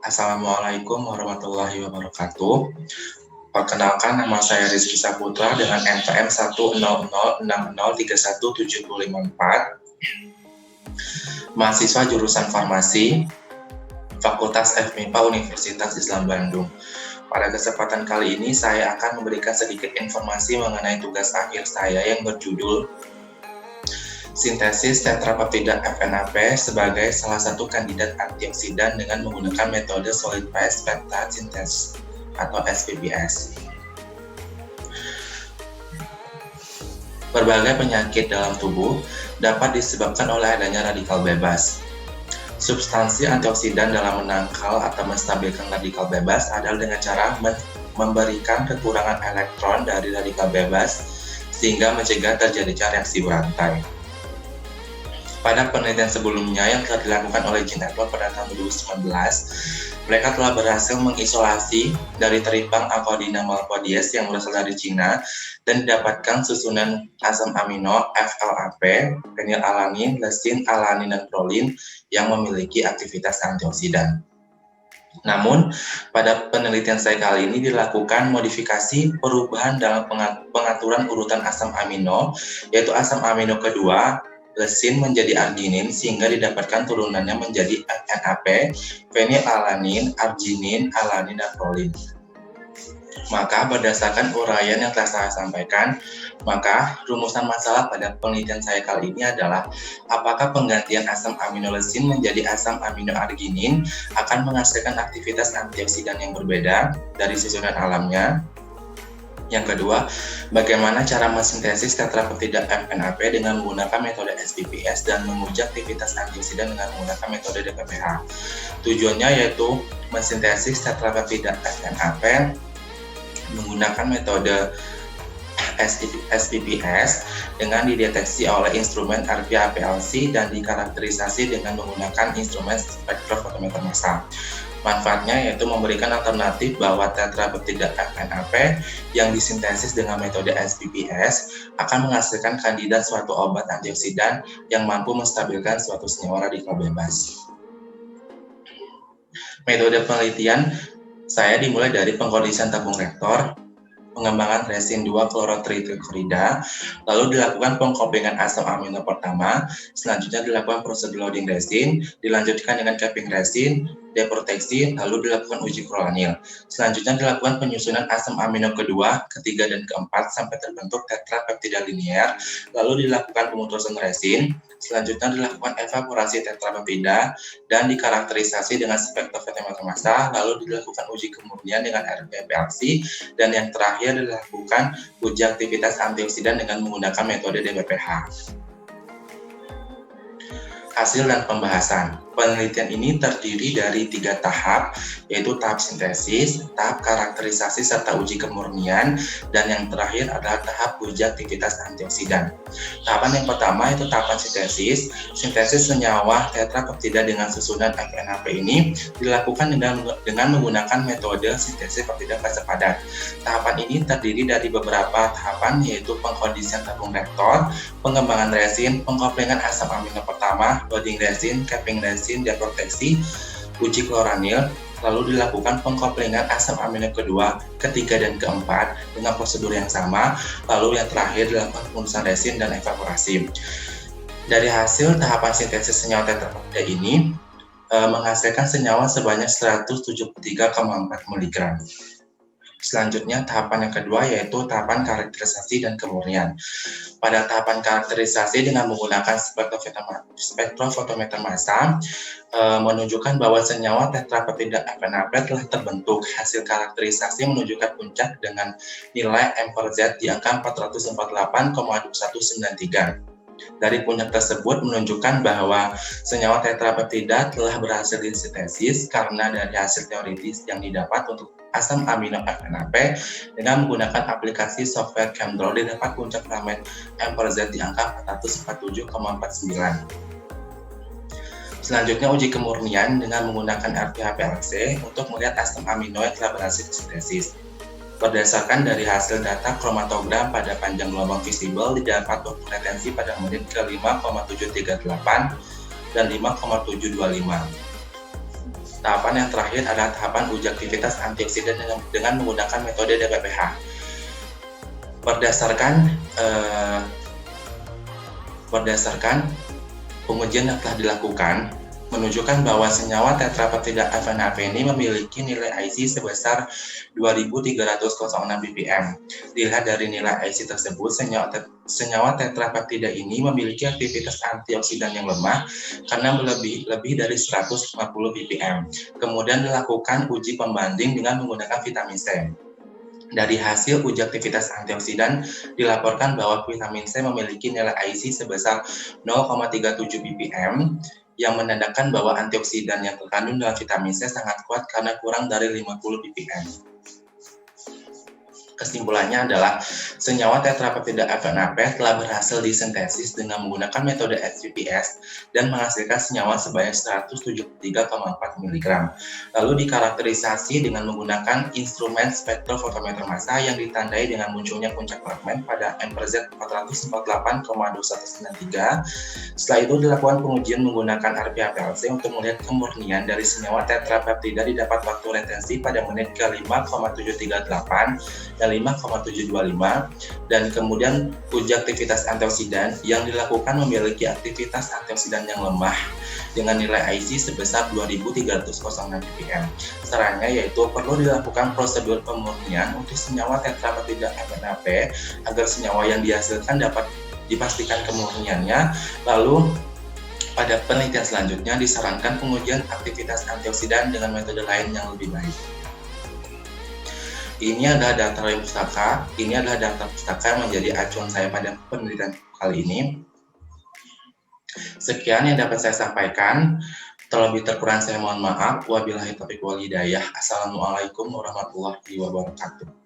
Assalamualaikum warahmatullahi wabarakatuh. Perkenalkan, nama saya Rizky Saputra dengan NPM 10060303174, mahasiswa jurusan Farmasi, Fakultas FMIPA Universitas Islam Bandung. Pada kesempatan kali ini, saya akan memberikan sedikit informasi mengenai tugas akhir saya yang berjudul Sintesis tetrapeptida FNAP sebagai salah satu kandidat antioksidan dengan menggunakan metode Solid Phase Peptide Synthesis atau SPPS. Berbagai penyakit dalam tubuh dapat disebabkan oleh adanya radikal bebas. Substansi antioksidan dalam menangkal atau menstabilkan radikal bebas adalah dengan cara memberikan kekurangan elektron dari radikal bebas sehingga mencegah terjadinya reaksi berantai. Pada penelitian sebelumnya yang telah dilakukan oleh Gene et al. Pada tahun 2019, mereka telah berhasil mengisolasi dari teripang Akodina malpodies yang berasal dari Cina dan didapatkan susunan asam amino FLAP, fenilalanin, lesin, alanin, dan prolin yang memiliki aktivitas antioksidan. Namun, pada penelitian saya kali ini dilakukan modifikasi perubahan dalam pengaturan urutan asam amino, yaitu asam amino kedua, lesin menjadi arginin sehingga didapatkan turunannya menjadi FNAP, fenilalanin, arginin, alanin, dan prolin. Maka berdasarkan uraian yang telah saya sampaikan, maka rumusan masalah pada penelitian saya kali ini adalah apakah penggantian asam amino lesin menjadi asam amino arginin akan menghasilkan aktivitas antioksidan yang berbeda dari susunan alamnya. Yang kedua, bagaimana cara mensintesis tetrapeptida FNAP dengan menggunakan metode SPPS dan menguji aktivitas antioksidan dengan menggunakan metode DPPH. Tujuannya yaitu mensintesis tetrapeptida FNAP menggunakan metode SPPS dengan dideteksi oleh instrumen RPA-PLC dan dikarakterisasi dengan menggunakan instrumen spektrofotometer massa. Manfaatnya yaitu memberikan alternatif bahwa tetrapeptida FNAP yang disintesis dengan metode SPPS akan menghasilkan kandidat suatu obat antioksidan yang mampu menstabilkan suatu senyawa radikal bebas. Metode penelitian saya dimulai dari pengkondisian tabung reaktor, pengembangan resin 2-klorotritrichlorida, lalu dilakukan pengkoplingan asam amino pertama, selanjutnya dilakukan prosedur loading resin, dilanjutkan dengan capping resin, deproteksi, lalu dilakukan uji kroanil. Selanjutnya dilakukan penyusunan asam amino kedua, ketiga, dan keempat sampai terbentuk tetrapeptida linear, lalu dilakukan pemutusan resin, selanjutnya dilakukan evaporasi tetrapeptida dan dikarakterisasi dengan spektrofotometer massa, lalu dilakukan uji kemurnian dengan RPA-PLC, dan yang terakhir dilakukan uji aktivitas antioksidan dengan menggunakan metode DPPH. Hasil dan pembahasan. Penelitian ini terdiri dari 3 tahap, yaitu tahap sintesis, tahap karakterisasi, serta uji kemurnian, dan yang terakhir adalah tahap uji aktivitas antioksidan. Tahapan yang pertama itu tahapan sintesis. Sintesis senyawa tetrapeptida dengan susunan FNAP ini dilakukan dengan menggunakan metode sintesis peptida fase padat. Tahapan ini terdiri dari beberapa tahapan, yaitu pengkondisian tabung reaktor, pengembangan resin, pengkoplingan asam amino pertama, loading resin, capping resin, deproteksi, uji kloranil, lalu dilakukan pengkoplingan asam amino kedua, ketiga, dan keempat dengan prosedur yang sama, lalu yang terakhir dilakukan pemutusan resin dan evaporasi. Dari hasil tahapan sintesis senyawa tetrapeptida ini menghasilkan senyawa sebanyak 173,4 mg. Selanjutnya tahapan yang kedua yaitu tahapan karakterisasi dan kemurnian. Pada tahapan karakterisasi dengan menggunakan spektrofotometer massa menunjukkan bahwa senyawa tetrapeptida FNAP telah terbentuk. Hasil karakterisasi menunjukkan puncak dengan nilai M/Z di angka 448,2193. Dari puncak tersebut menunjukkan bahwa senyawa tetrapeptida telah berhasil disintesis karena dari hasil teoritis yang didapat untuk asam amino FNAP dengan menggunakan aplikasi software ChemDraw didapat puncak parameter M/Z di angka 447,49. Selanjutnya uji kemurnian dengan menggunakan RPA-PLC untuk melihat asam amino yang telah berhasil disintesis. Berdasarkan dari hasil data kromatogram pada panjang gelombang visible didapat retensi pada menit ke 5,738 dan 5,725. Tahapan yang terakhir adalah tahapan uji aktivitas antioksidan dengan menggunakan metode DPPH. Berdasarkan pengujian yang telah dilakukan, menunjukkan bahwa senyawa tetrapeptida FNAP ini memiliki nilai IC sebesar 2306 ppm. Dilihat dari nilai IC tersebut, senyawa tetrapeptida ini memiliki aktivitas antioksidan yang lemah karena lebih dari 150 ppm. Kemudian dilakukan uji pembanding dengan menggunakan vitamin C. Dari hasil uji aktivitas antioksidan, dilaporkan bahwa vitamin C memiliki nilai IC sebesar 0,37 ppm, yang menandakan bahwa antioksidan yang terkandung dalam vitamin C sangat kuat karena kurang dari 50 ppm. Kesimpulannya adalah senyawa tetrapeptida FNAP telah berhasil disintesis dengan menggunakan metode SPPS dan menghasilkan senyawa sebanyak 173,4 mg. Lalu dikarakterisasi dengan menggunakan instrumen spektrofotometer massa yang ditandai dengan munculnya puncak fragmen pada MPZ 448,2193. Setelah itu dilakukan pengujian menggunakan RPA-PLC untuk melihat kemurnian dari senyawa tetrapeptida didapat waktu retensi pada menit ke-5,738 dan 5,725, dan kemudian uji aktivitas antioksidan yang dilakukan memiliki aktivitas antioksidan yang lemah dengan nilai IC sebesar 2306 ppm. Sarannya yaitu perlu dilakukan prosedur pemurnian untuk senyawa tetrapeptida FNAP agar senyawa yang dihasilkan dapat dipastikan kemurniannya. Lalu pada penelitian selanjutnya disarankan pengujian aktivitas antioksidan dengan metode lain yang lebih baik. Ini adalah data dari pustaka. Ini adalah data pustaka yang menjadi acuan saya pada penelitian kali ini. Sekian yang dapat saya sampaikan. Terlebih terkurang saya mohon maaf. Wabillahi taufiq wal hidayah. Assalamualaikum warahmatullahi wabarakatuh.